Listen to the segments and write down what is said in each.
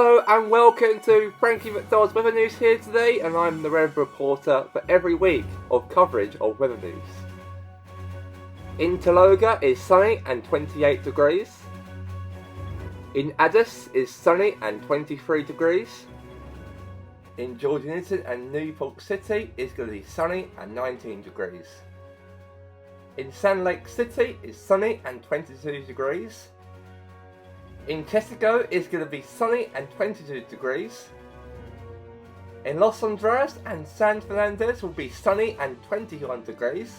Hello and welcome to Frankie McDonald's Weather News here today, and I'm the weather reporter for every week of coverage of weather news. In Teloga is sunny and 28 degrees. In Addis is sunny and 23 degrees. In Jordanton and Newport City is going to be sunny and 19 degrees. In Sand Lake City is sunny and 22 degrees. In Testigo is going to be sunny and 22 degrees. In Los Andres and San Fernandez will be sunny and 21 degrees.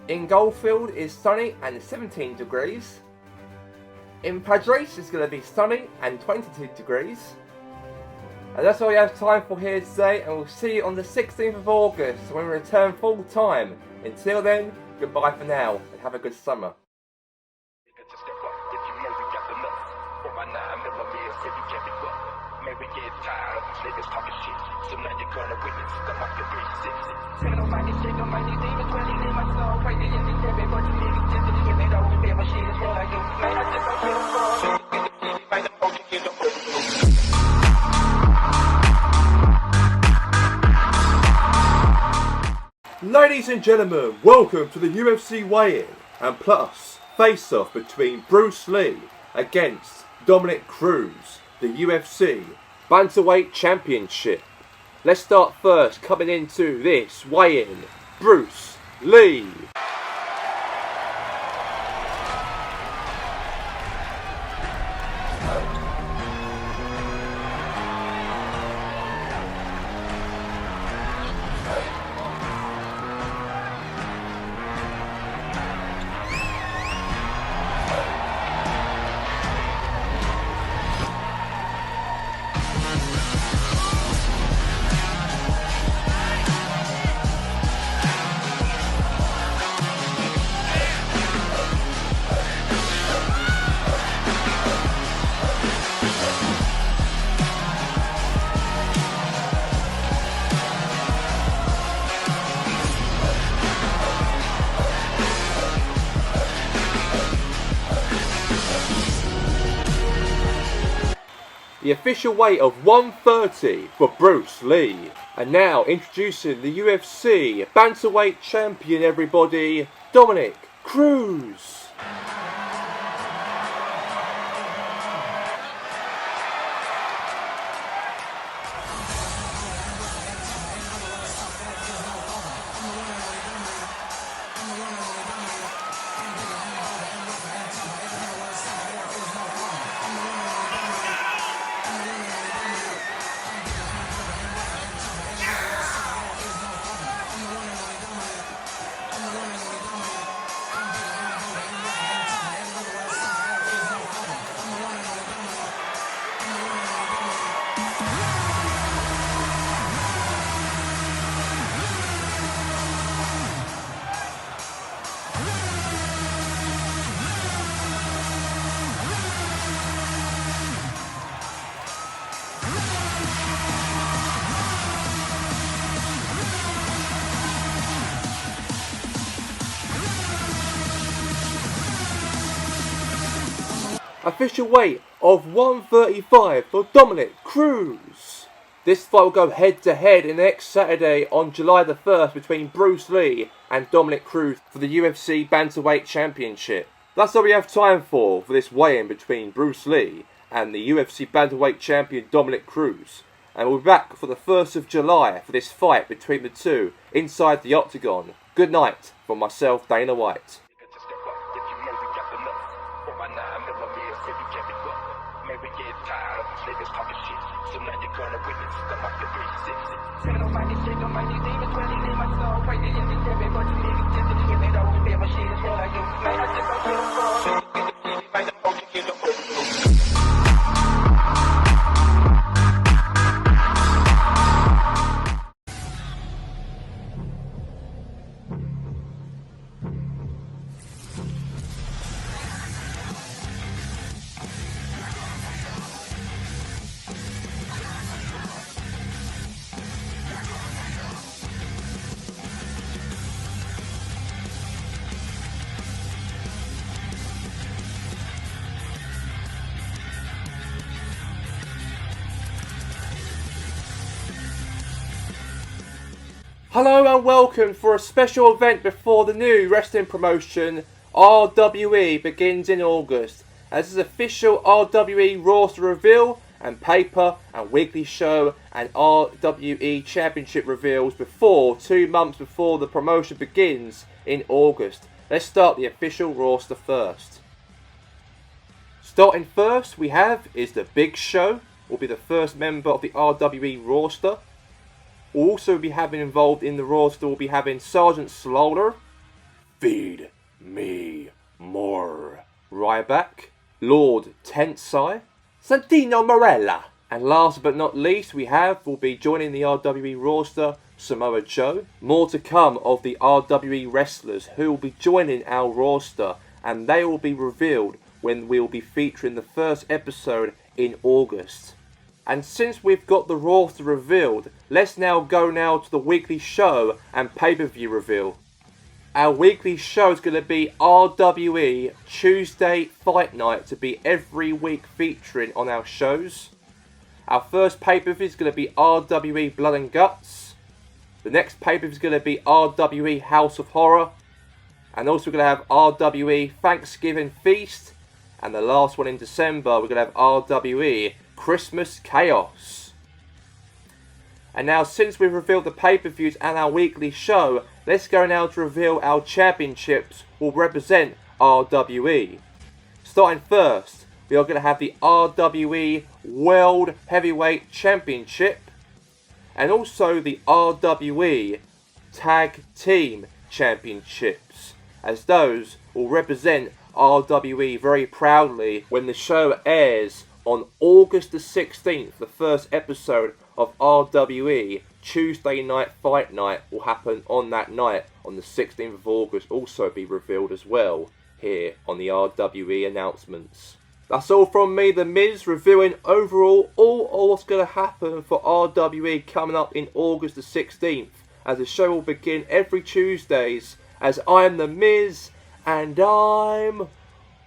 In Goldfield is sunny and 17 degrees. In Padres is going to be sunny and 22 degrees. And that's all we have time for here today, and we'll see you on the 16th of August when we return full time. Until then, goodbye for now and have a good summer. Maybe get tired of these niggas talking shit. So now you're gonna witness the market 360. Taking on my shit, on my demons, when they leave my soul. Right there, yes, it's every bunch of niggas just to get made over. Baby, shit is what I do. Man, I just don't kill for Ladies and gentlemen, welcome to the UFC weigh-in and plus face-off between Bruce Lee against Dominick Cruz, the UFC Bantamweight Championship. Let's start first coming into this weigh-in, Bruce Lee. The official weight of 130 for Bruce Lee. And now introducing the UFC Bantamweight Champion, everybody, Dominick Cruz. Official weight of 135 for Dominick Cruz. This fight will go head to head next Saturday on July the 1st between Bruce Lee and Dominick Cruz for the UFC Bantamweight Championship. That's all we have time for this weigh-in between Bruce Lee and the UFC Bantamweight Champion Dominick Cruz. And we'll be back for the 1st of July for this fight between the two inside the octagon. Good night from myself, Dana White. Maybe get tired of these niggas talking shit. So now you're gonna witness the market 360. Taking on my shit, on my demons, when they leave my soul. Right there, yes, it's every bunch of niggas just to get made over. Baby, shit is what I do. Man, I just don't kill for Hello and welcome for a special event before the new wrestling promotion RWE begins in August. As is official RWE roster reveal and paper and weekly show and RWE championship reveals 2 months before the promotion begins in August. Let's start the official roster first. Starting first we have is the Big Show, will be the first member of the RWE roster. We'll also be having involved in the roster, we'll be having Sergeant Slaughter, Feed Me More, Ryback, Lord Tensai, Santino Marella, and last but not least will be joining the RWE roster, Samoa Joe. More to come of the RWE wrestlers who will be joining our roster, and they will be revealed when we will be featuring the first episode in August. And since we've got the roster revealed, let's now go to the weekly show and pay-per-view reveal. Our weekly show is going to be RWE Tuesday Fight Night, to be every week featuring on our shows. Our first pay-per-view is going to be RWE Blood and Guts. The next pay-per-view is going to be RWE House of Horror. And also we're going to have RWE Thanksgiving Feast. And the last one in December, we're going to have RWE Christmas Chaos. And now, since we've revealed the pay-per-views and our weekly show, let's go now to reveal our championships will represent RWE. Starting first, we are going to have the RWE World Heavyweight Championship and also the RWE Tag Team Championships, as those will represent RWE very proudly when the show airs on August the 16th. The first episode of RWE Tuesday Night Fight Night will happen on that night, on the 16th of August, also be revealed as well here on the RWE announcements. That's all from me, The Miz, reviewing overall all what's going to happen for RWE coming up in August the 16th, as the show will begin every Tuesdays, as I'm The Miz, and I'm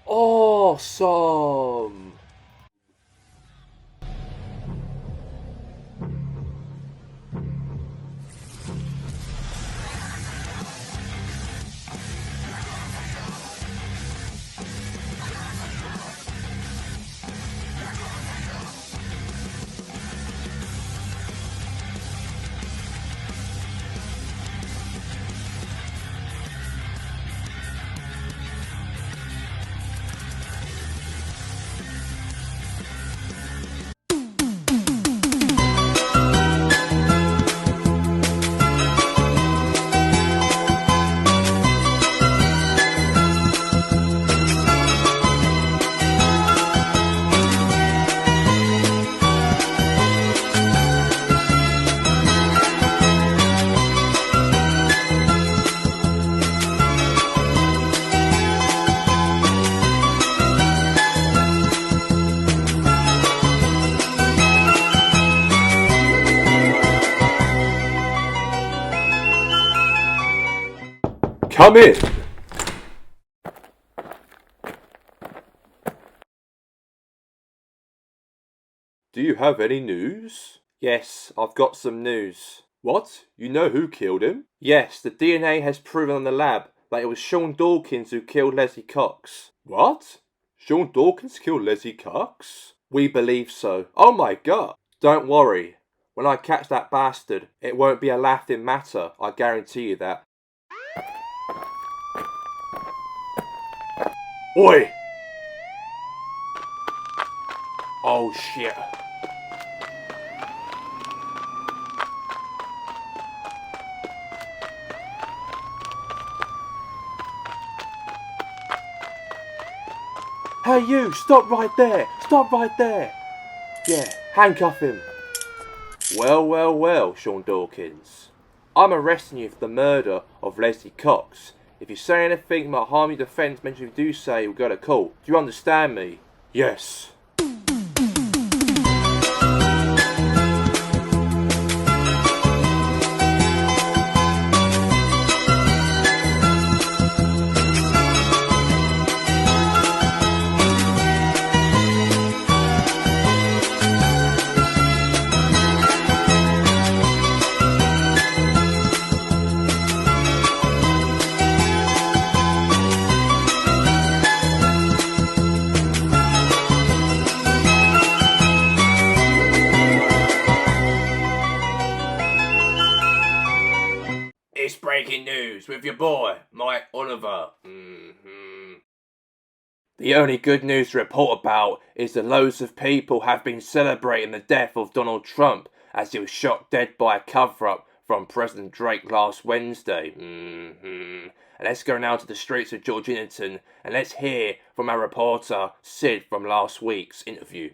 awesome. Come in! Do you have any news? Yes, I've got some news. What? You know who killed him? Yes, the DNA has proven in the lab that it was Sean Dawkins who killed Leslie Cox. What? Sean Dawkins killed Leslie Cox? We believe so. Oh my god! Don't worry. When I catch that bastard, it won't be a laughing matter, I guarantee you that. Oi! Oh shit. Hey you, stop right there! Stop right there! Yeah, handcuff him. Well, Sean Dawkins. I'm arresting you for the murder of Leslie Cox. If you say anything that might harm your defence, make sure you do say you'll go to court. Do you understand me? Yes. breaking news with your boy, Mike Oliver. The only good news to report about is that loads of people have been celebrating the death of Donald Trump as he was shot dead by a cover-up from President Drake last Wednesday. And let's go now to the streets of Georgetown and let's hear from our reporter Sid from last week's interview.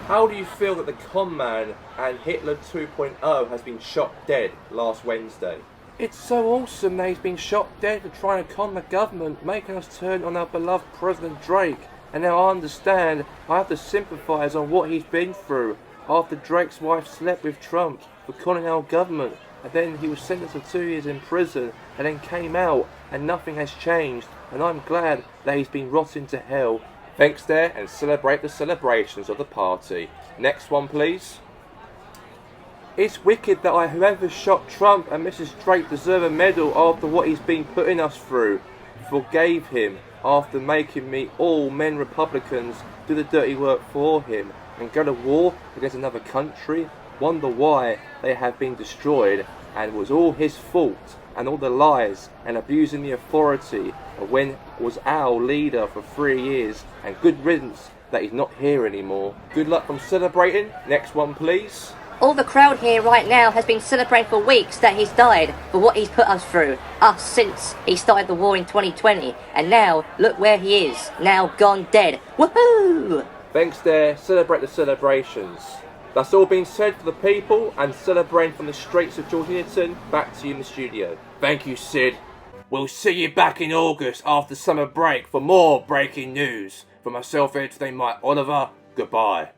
How do you feel that the con man and Hitler 2.0 has been shot dead last Wednesday? It's so awesome that he's been shot dead for trying to con the government, making us turn on our beloved President Drake. And now I understand I have to sympathise on what he's been through after Drake's wife slept with Trump for conning our government. And then he was sentenced to 2 years in prison and then came out and nothing has changed. And I'm glad that he's been rotting to hell. Thanks there, and celebrate the celebrations of the party. Next one, please. It's wicked that whoever shot Trump and Mrs. Drake deserve a medal after what he's been putting us through. Forgave him after making me all men Republicans do the dirty work for him and go to war against another country. Wonder why they have been destroyed, and it was all his fault and all the lies and abusing the authority of when was our leader for 3 years, and good riddance that he's not here anymore. Good luck from celebrating. Next one, please. All the crowd here right now has been celebrating for weeks that he's died for what he's put us through, us since he started the war in 2020, and now look where he is, now gone dead. Woohoo! Thanks there, celebrate the celebrations. That's all been said for the people and celebrating from the streets of Georgetown. Back to you in the studio. Thank you, Sid. We'll see you back in August after summer break for more breaking news. For myself here today, Mike Oliver, goodbye.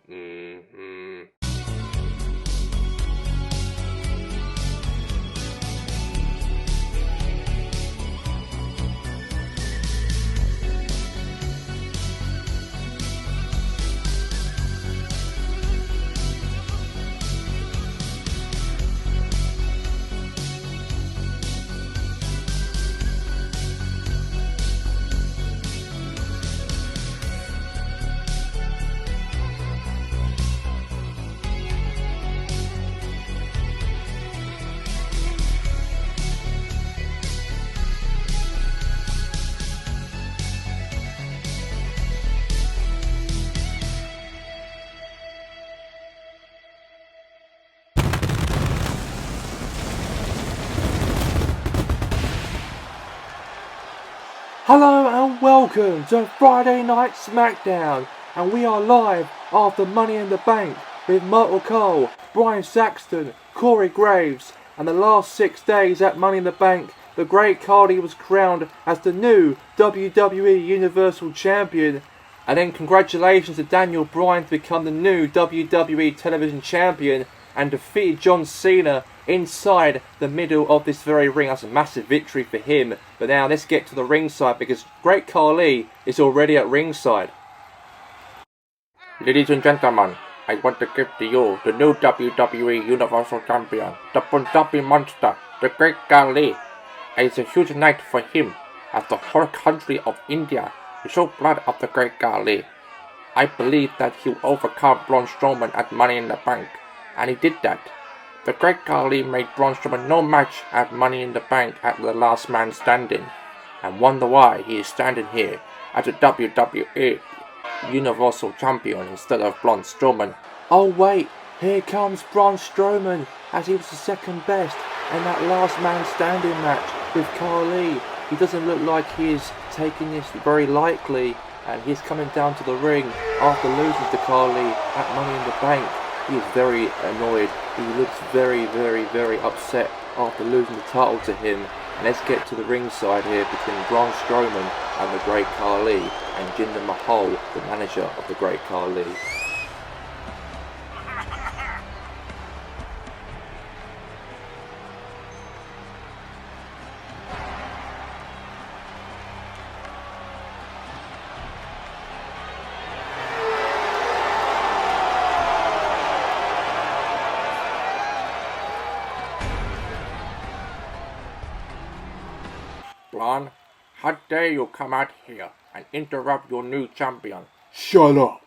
Hello and welcome to Friday Night SmackDown, and we are live after Money in the Bank with Michael Cole, Brian Saxton, Corey Graves, and the last 6 days at Money in the Bank, the Great Khali was crowned as the new WWE Universal Champion, and then congratulations to Daniel Bryan to become the new WWE Television Champion and defeated John Cena inside the middle of this very ring. That's a massive victory for him. But now let's get to the ringside because Great Khali is already at ringside. Ladies and gentlemen, I want to give to you the new WWE Universal Champion, the Punjabi Monster, the Great Khali. It's a huge night for him as the whole country of India is so proud of the Great Khali. I believe that he'll overcome Braun Strowman at Money in the Bank, and he did that. The Great Khali made Braun Strowman no match at Money in the Bank at the Last Man Standing, and wonder why he is standing here as a WWE Universal Champion instead of Braun Strowman. Oh wait, here comes Braun Strowman as he was the second best in that Last Man Standing match with Khali. He doesn't look like he is taking this very lightly, and he's coming down to the ring after losing to Khali at Money in the Bank. He is very annoyed. He looks very, very, very upset after losing the title to him. And let's get to the ringside here between Braun Strowman and the Great Khali and Jinder Mahal, the manager of the Great Khali. Braun, how dare you come out here and interrupt your new champion? Shut up,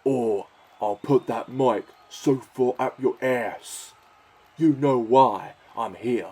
or I'll put that mic so far up your ass. You know why I'm here.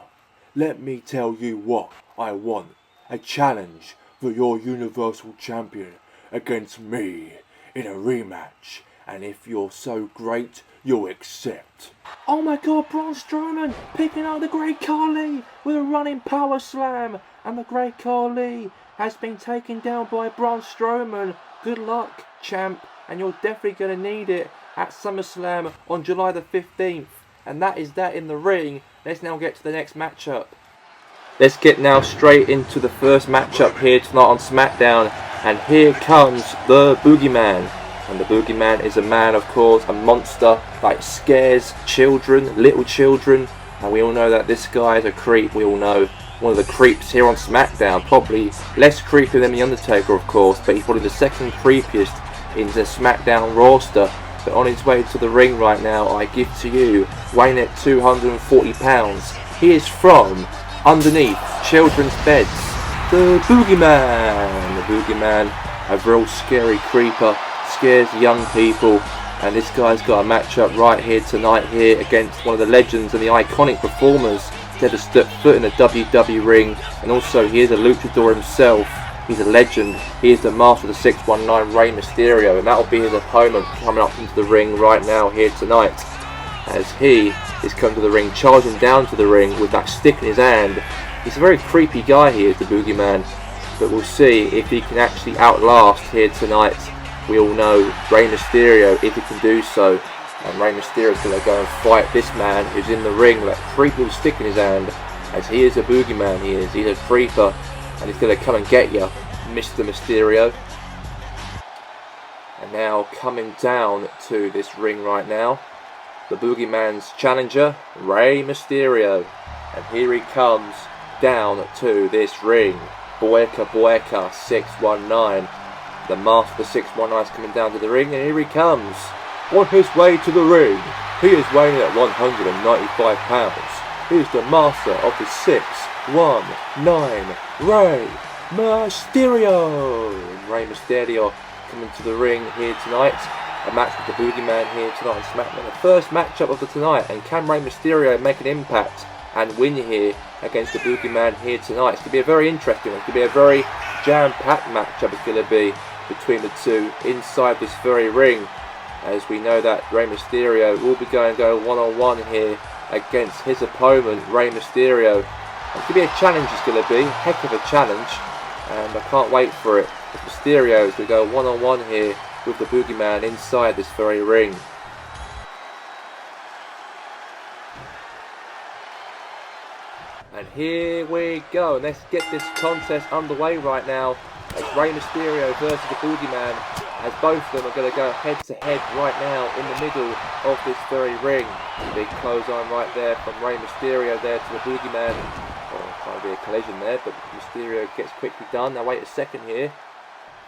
Let me tell you what I want. A challenge for your Universal Champion against me in a rematch. And if you're so great, you'll accept. Oh my god, Braun Strowman picking up the Great Khali with a running power slam. And the Great Khali has been taken down by Braun Strowman. Good luck, champ. And you're definitely going to need it at SummerSlam on July the 15th. And that is that in the ring. Let's now get to the next matchup. Let's get now straight into the first matchup here tonight on SmackDown. And here comes the Boogeyman. And the Boogeyman is a man, of course, a monster that scares children, little children. And we all know that this guy is a creep, we all know. One of the creeps here on SmackDown. Probably less creepy than The Undertaker, of course. But he's probably the second creepiest in the SmackDown roster. But on his way to the ring right now, I give to you, weighing at 240 pounds. He is from underneath children's beds. The Boogeyman. The Boogeyman, a real scary creeper. Scares young people, and this guy's got a matchup right here tonight here against one of the legends and the iconic performers to ever step foot in the WWE ring, and also he is a luchador himself. He's a legend. He is the master of the 619, Rey Mysterio, and that will be his opponent coming up into the ring right now here tonight, as he is coming to the ring, charging down to the ring with that stick in his hand. He's a very creepy guy here, the Boogeyman, but we'll see if he can actually outlast here tonight. We all know Rey Mysterio, if he can do so. And Rey Mysterio is going to go and fight this man who's in the ring with that creepy little stick in his hand. As he is a Boogeyman, he is. He's a creeper. And he's going to come and get you, Mr. Mysterio. And now coming down to this ring right now, the Boogeyman's challenger, Rey Mysterio. And here he comes down to this ring. Boyka 619. The master 619 is coming down to the ring, and here he comes. On his way to the ring, he is weighing at 195 pounds. He is the master of the 619, Rey Mysterio. Rey Mysterio coming to the ring here tonight. A match with the Boogeyman here tonight on SmackDown. The first matchup of the tonight, and can Rey Mysterio make an impact and win here against the Boogeyman here tonight? It's going to be a very interesting one. It's going to be a very jam-packed matchup. It's going to be between the two inside this very ring, as we know that Rey Mysterio will be going to go one-on-one here against his opponent, Rey Mysterio. It's going to be a challenge, it's going to be, heck of a challenge, and I can't wait for it. Mysterio is going to go one-on-one here with the Boogeyman inside this very ring. And here we go, let's get this contest underway right now. It's Rey Mysterio versus the Boogeyman, as both of them are going to go head to head right now in the middle of this very ring. Big clothesline right there from Rey Mysterio there to the Boogeyman. Oh, trying to be a collision there, but Mysterio gets quickly done. Now wait a second here.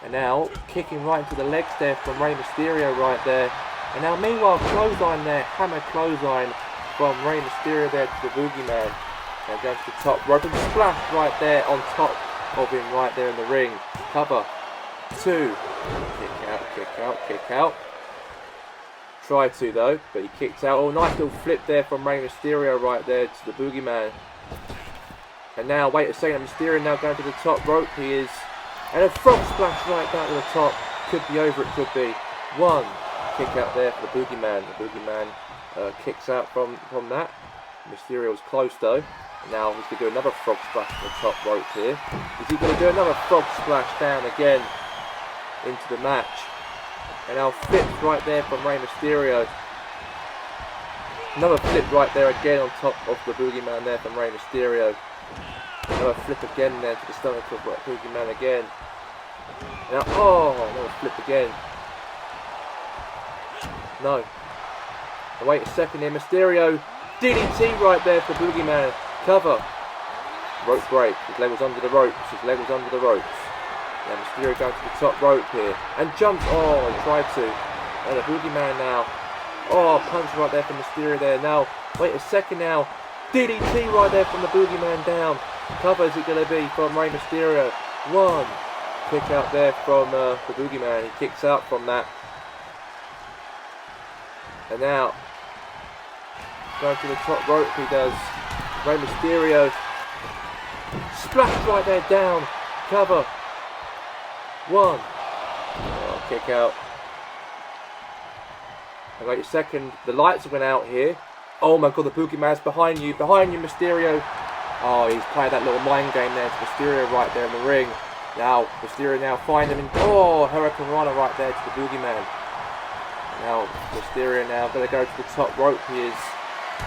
And now kicking right into the legs there from Rey Mysterio right there. And now meanwhile clothesline there, hammer clothesline from Rey Mysterio there to the Boogeyman. And going to the top rope and splash right there on top of him right there in the ring. Cover. 2. Kick out. Tried to though, but he kicked out. Oh, nice little flip there from Rey Mysterio right there to the Boogeyman. And now, wait a second, Mysterio now going to the top rope. He is. And a frog splash right down to the top. Could be over, it could be. 1. Kick out there for the Boogeyman. The Boogeyman kicks out from that. Mysterio was close though. Now he's going to do another frog splash on the top rope here. Is he going to do another frog splash down again into the match? And now flips right there from Rey Mysterio. Another flip right there again on top of the Boogeyman there from Rey Mysterio. Another flip again there to the stomach of the Boogeyman again. Now, oh, another flip again. No. And wait a second here, Mysterio. DDT right there for Boogeyman. Cover. Rope break. His leg was under the ropes. Now Mysterio going to the top rope here. And jumps. Oh, he tried to. And the Boogeyman now. Oh, punch right there from Mysterio there. Now, wait a second now. DDT right there from the Boogeyman down. Cover is it going to be from Rey Mysterio. 1. Kick out there from the Boogeyman. He kicks out from that. And now, going to the top rope he does. Rey Mysterio. Splash right there, down. Cover. 1. Oh, kick out. And wait a second. The lights went out here. Oh my god, the Boogeyman's behind you. Behind you, Mysterio. Oh, he's played that little mind game there to Mysterio right there in the ring. Now, Mysterio now find him in... Oh, Hurricane Rana right there to the Boogeyman. Now, Mysterio now going to go to the top rope he is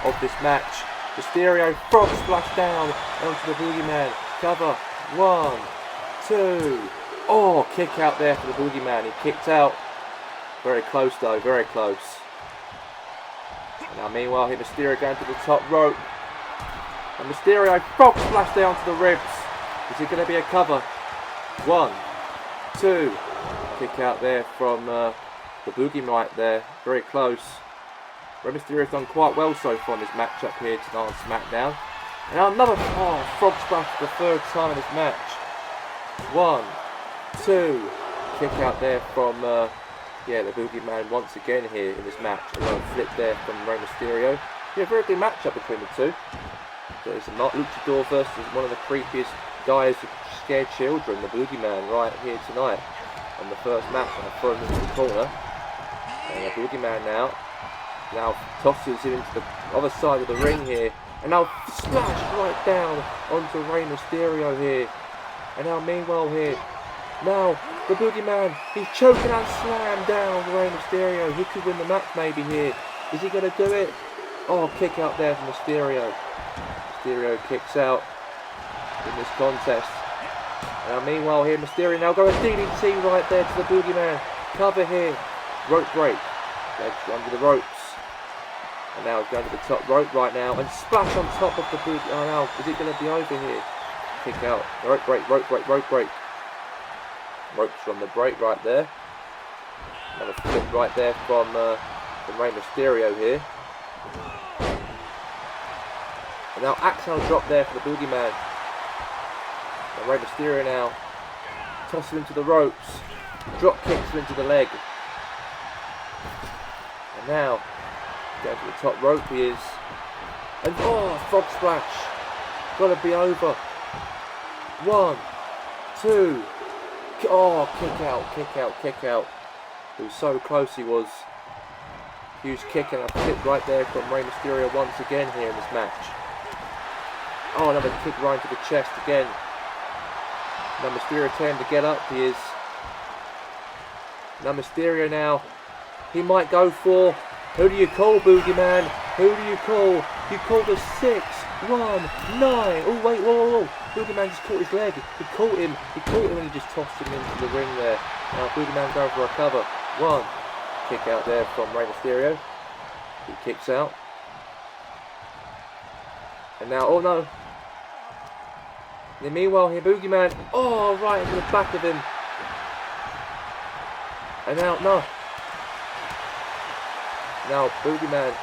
of this match. Mysterio, frog splash down onto the Boogeyman. Cover. 1, 2. Oh, kick out there for the Boogeyman. He kicked out. Very close though, very close. And now meanwhile here Mysterio going to the top rope. And Mysterio, frog splash down to the ribs. Is it going to be a cover? 1, 2. Kick out there from the Boogeyman right there. Very close. Rey Mysterio's done quite well so far in this matchup here tonight on SmackDown. And now another frog splash for the 3rd time in this match. 1, 2. Kick out there from the Boogeyman once again here in this match. Another flip there from Rey Mysterio. Yeah, very good matchup between the two. So it's a Luchador versus one of the creepiest guys who scare children, the Boogeyman, right here tonight. On the first match, and I throw him into the corner. And the Boogeyman now tosses him into the other side of the ring here. And now splash right down onto Rey Mysterio here. And now meanwhile here, now the Boogeyman, he's choking and slam down Rey Mysterio. He could win the match maybe here. Is he going to do it? Oh, kick out there from Mysterio. Mysterio kicks out in this contest. Now meanwhile here, Mysterio now going DDT right there to the Boogeyman. Cover here. Rope break. Legs under the ropes. And now going to the top rope right now. And splash on top of the Boogeyman. Oh no, is it going to be over here? Kick out. Rope break, rope break, rope break. Ropes from the break right there. Another flip right there from Rey Mysterio here. And now Axel drop there for the Boogeyman. And Rey Mysterio now tosses him into the ropes. Drop kicks him into the leg. And now going to the top rope he is. And frog splash. Gotta be over. 1, 2. Oh, kick out, kick out, kick out. It was so close he was. Huge kick and a flip right there from Rey Mysterio once again here in this match. Oh, another kick right into the chest again. Now Mysterio telling him to get up, he is. Now Mysterio now, he might go for, who do you call, Boogeyman? Who do you call? You call the 6, 1, 9. Oh wait, whoa. Boogeyman just caught his leg. He caught him and he just tossed him into the ring there. Now Boogeyman going for a cover. 1. Kick out there from Rey Mysterio. He kicks out. And now, oh no. And then meanwhile here, Boogeyman, right into the back of him. And now, no. Now Boogeyman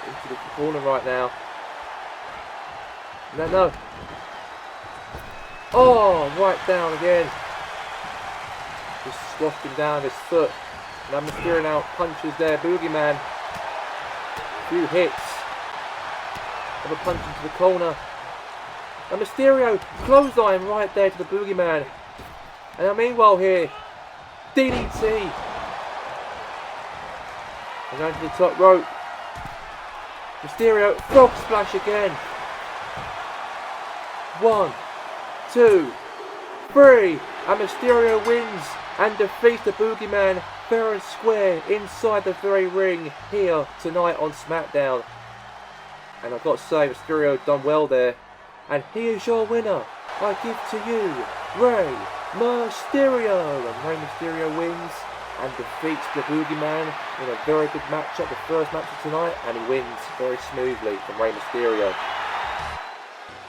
into the corner right now. No. Oh, right down again. Just squashed him down his foot. Now Mysterio now punches there. Boogeyman. Few hits. Another punch into the corner. And Mysterio clothesline right there to the Boogeyman. And now meanwhile here, DDT. And going to the top rope. Mysterio frog splash again. 1, 2, 3, and Mysterio wins and defeats the Boogeyman fair and square inside the very ring here tonight on SmackDown. And I've got to say, Mysterio done well there. And he is your winner. I give to you, Rey Mysterio. And Rey Mysterio wins and defeats the Boogeyman in a very good matchup, the first match of tonight, and he wins very smoothly from Rey Mysterio.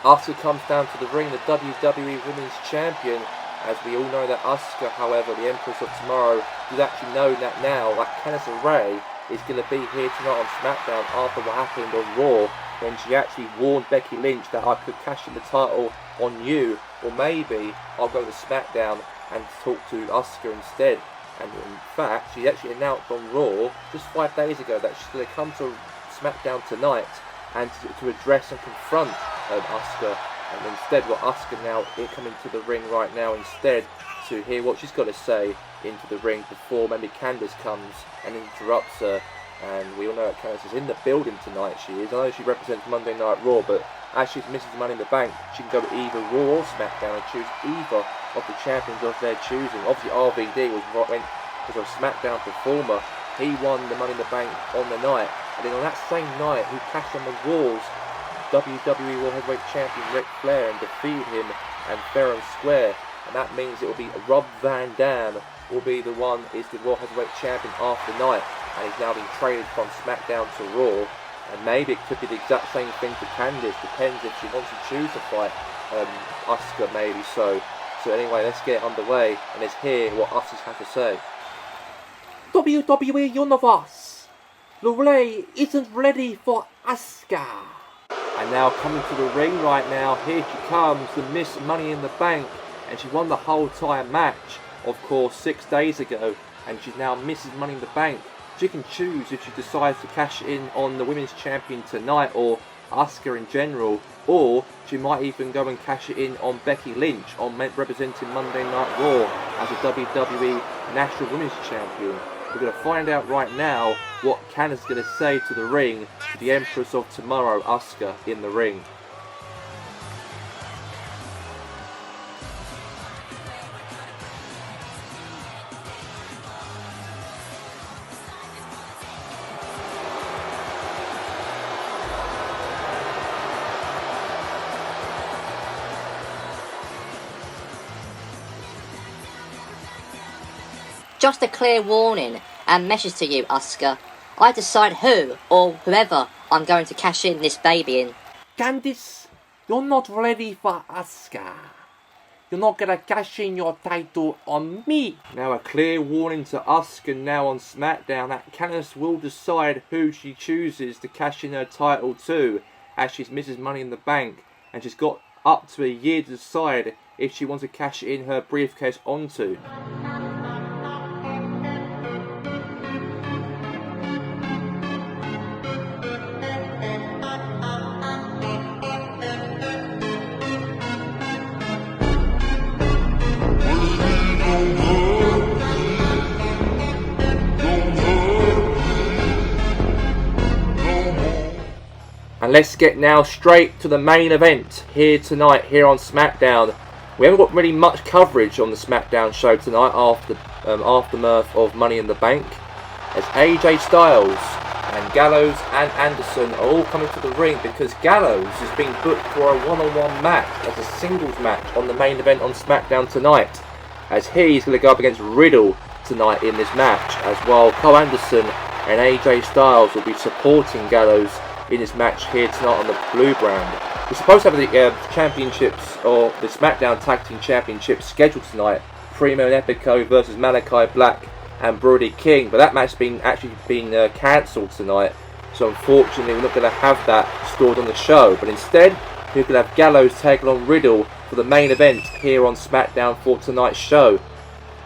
Asuka comes down to the ring, the WWE Women's Champion, as we all know that Asuka, however, the Empress of Tomorrow, does actually know that now that Candice LeRae is going to be here tonight on SmackDown after what happened on Raw, when she actually warned Becky Lynch that I could cash in the title on you, or maybe I'll go to SmackDown and talk to Asuka instead. And in fact, she actually announced on Raw just 5 days ago that she's going to come to SmackDown tonight and to address and confront Asuka. And instead, we've got Asuka now coming to the ring right now instead to hear what she's got to say into the ring before maybe Candice comes and interrupts her. And we all know that Candice is in the building tonight. She is. I know she represents Monday Night Raw, but as she's Mrs. Money in the Bank, she can go to either Raw or SmackDown and choose either of the champions of their choosing. Obviously, RVD was a SmackDown performer. He won the Money in the Bank on the night, and then on that same night, he cashed on the walls WWE World Heavyweight Champion Ric Flair and defeated him and fair and square. And that means it will be Rob Van Dam will be the one is the World Heavyweight Champion after the night, and he's now been traded from SmackDown to Raw. And maybe it could be the exact same thing for Candice. Depends if she wants to choose to fight Asuka, maybe so. So anyway, let's get underway and let's hear what Asuka has to say. WWE Universe, Lorelei isn't ready for Asuka. And now coming to the ring right now, here she comes, the Miss Money in the Bank, and she won the whole entire match, of course, 6 days ago, and she's now Mrs. Money in the Bank. She can choose if she decides to cash in on the Women's Champion tonight or Asuka in general, or she might even go and cash it in on Becky Lynch, on representing Monday Night Raw as a WWE National Women's Champion. We're going to find out right now what Candice is going to say to the ring, to the Empress of Tomorrow, Asuka, in the ring. Just a clear warning and message to you, Asuka. I decide who or whoever I'm going to cash in this baby in. Candice, you're not ready for Asuka. You're not gonna cash in your title on me. Now a clear warning to Asuka now on SmackDown that Candice will decide who she chooses to cash in her title to, as she's Mrs. Money in the Bank, and she's got up to a year to decide if she wants to cash in her briefcase onto. And let's get now straight to the main event here tonight, here on SmackDown. We haven't got really much coverage on the SmackDown show tonight after the aftermath of Money in the Bank, as AJ Styles and Gallows and Anderson are all coming to the ring because Gallows is being booked for a one-on-one match as a singles match on the main event on SmackDown tonight, as he's going to go up against Riddle tonight in this match, as while Cole Anderson and AJ Styles will be supporting Gallows in this match here tonight on the Blue brand. We're supposed to have the championships, or the SmackDown Tag Team Championships scheduled tonight. Primo and Epico versus Malachi Black and Brody King, but that match has actually been cancelled tonight. So unfortunately we're not going to have that stored on the show, but instead we're going to have Gallows taking on Riddle for the main event here on SmackDown for tonight's show.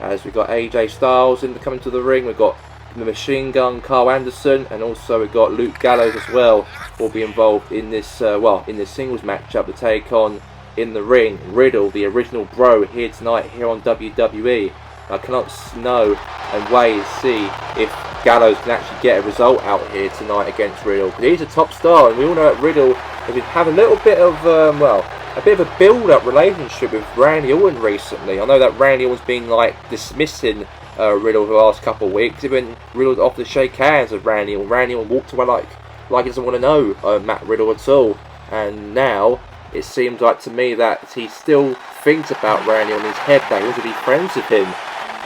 As we've got AJ Styles coming to the ring, we've got the Machine Gun Carl Anderson, and also we've got Luke Gallows as well, will be involved in this in this singles matchup to take on in the ring Riddle, the original bro, here tonight here on WWE. I cannot know and wait and see if Gallows can actually get a result out here tonight against Riddle, because he's a top star, and we all know that Riddle has been having a little bit of a bit of a build-up relationship with Randy Orton recently. I know that Randy Orton's been dismissing Riddle for the last couple of weeks. Even Riddle offered to shake hands with Randy Orton. Randy Orton walked away like he doesn't want to know Matt Riddle at all. And now it seems like to me that he still thinks about Randy on his head, that he wants to be friends with him.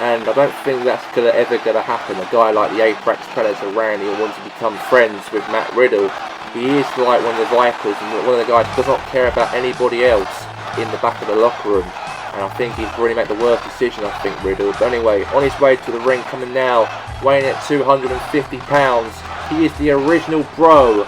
And I don't think that's ever going to happen. A guy like the Apex Predator Randy Orton wants to become friends with Matt Riddle. He is like one of the Vipers and one of the guys who does not care about anybody else in the back of the locker room. And I think he's really made the worst decision, I think, Riddle. But anyway, on his way to the ring, coming now, weighing at 250 pounds, he is the original bro,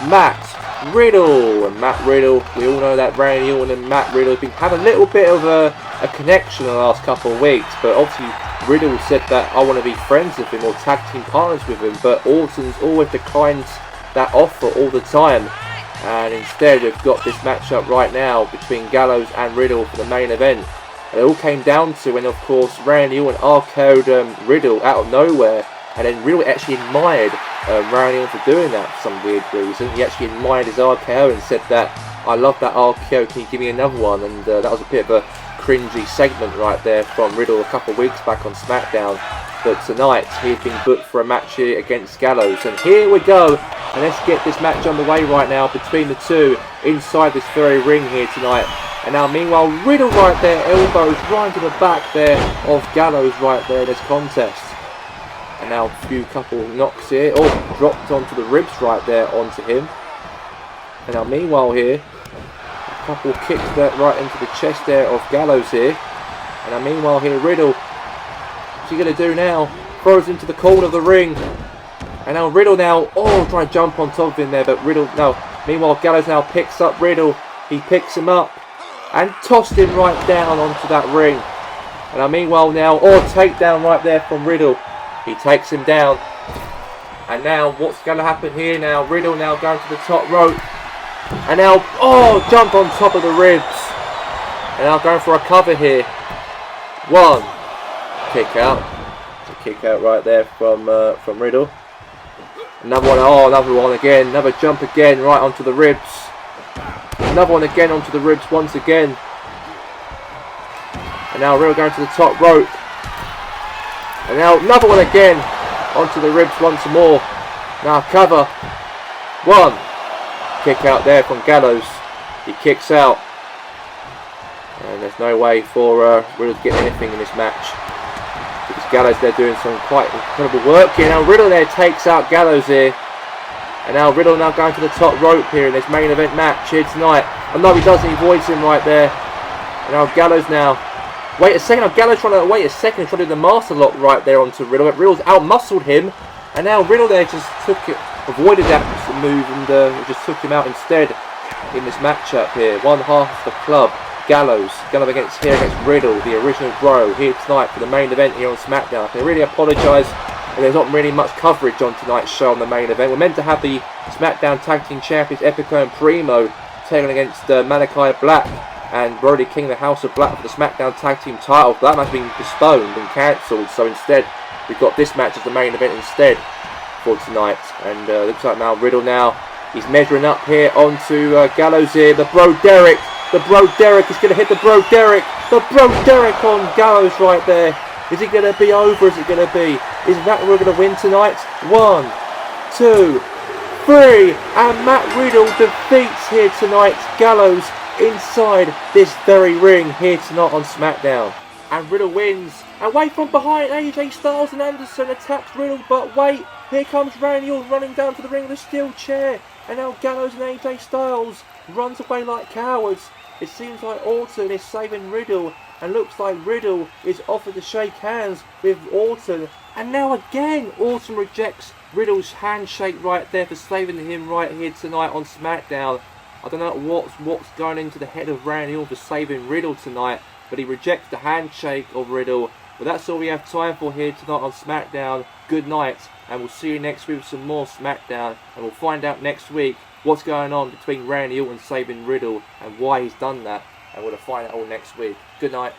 Matt Riddle. And Matt Riddle, we all know that Randy Orton and Matt Riddle have been having a little bit of a connection in the last couple of weeks. But obviously, Riddle said that I want to be friends with him or tag team partners with him. But Orton's always declined that offer all the time. And instead we've got this matchup right now between Gallows and Riddle for the main event. And it all came down to when, of course, Randy Orton RKO'd Riddle out of nowhere. And then Riddle actually admired Randy Orton for doing that for some weird reason. He actually admired his RKO and said that, "I love that RKO, can you give me another one?" And that was a bit of a cringy segment right there from Riddle a couple of weeks back on SmackDown. But tonight he's been booked for a match here against Gallows. And here we go. And let's get this match underway right now between the two inside this very ring here tonight. And now meanwhile Riddle right there, elbows right to the back there of Gallows right there in this contest. And now a few couple knocks here. Oh, dropped onto the ribs right there onto him. And now meanwhile here, a couple kicks that right into the chest there of Gallows here. And now meanwhile here Riddle, what's he going to do now? Throws into the corner of the ring. And now Riddle now, oh, trying to jump on top of him there, but Riddle, no. Meanwhile Gallows now picks up Riddle. He picks him up and tossed him right down onto that ring. And now meanwhile now, oh, takedown right there from Riddle. He takes him down. And now what's going to happen here now? Riddle now going to the top rope. And now, oh, jump on top of the ribs. And now going for a cover here. One. Kick out. A kick out right there from Riddle. Another one, oh, another one again. Another jump again right onto the ribs. Another one again onto the ribs once again. And now Riddle going to the top rope. And now another one again onto the ribs once more. Now cover. One. Kick out there from Gallows. He kicks out. And there's no way for Riddle to get anything in this match. Because Gallows there doing some quite incredible work here. Now Riddle there takes out Gallows here. And now Riddle now going to the top rope here in this main event match here tonight. Oh no, he doesn't. He avoids him right there. And now Gallows now. Wait a second, now Gallows trying to wait a second, trying to do the master lock right there onto Riddle. But Riddle's out-muscled him. And now Riddle there just avoided that move and just took him out instead in this matchup here. One half of the club, Gallows, going up against Riddle, the original bro, here tonight for the main event here on SmackDown. I can really apologise that there's not really much coverage on tonight's show on the main event. We're meant to have the SmackDown Tag Team Champions Epico and Primo taking against Malachi Black and Brody King, the House of Black, for the SmackDown Tag Team titles. That match has been postponed and cancelled, so instead we've got this match as the main event instead for tonight. And looks like now Riddle now, he's measuring up here onto Gallows here. The Bro Derek is going to hit the Bro Derek. The Bro Derek on Gallows right there. Is it going to be over? Is it going to be? Is that we're going to win tonight? 1, 2, 3, and Matt Riddle defeats here tonight Gallows inside this very ring here tonight on SmackDown. And Riddle wins. And wait, from behind, AJ Styles and Anderson attacks Riddle, but wait, here comes Randy Orton running down to the ring with a steel chair. And now Gallows and AJ Styles runs away like cowards. It seems like Orton is saving Riddle, and looks like Riddle is offered to shake hands with Orton. And now again, Orton rejects Riddle's handshake right there for saving him right here tonight on SmackDown. I don't know what's going into the head of Randy Orton for saving Riddle tonight, but he rejects the handshake of Riddle. But that's all we have time for here tonight on SmackDown. Good night, and we'll see you next week with some more SmackDown, and we'll find out next week what's going on between Randy Orton saving Riddle and why he's done that, and we'll find out all next week. Good night.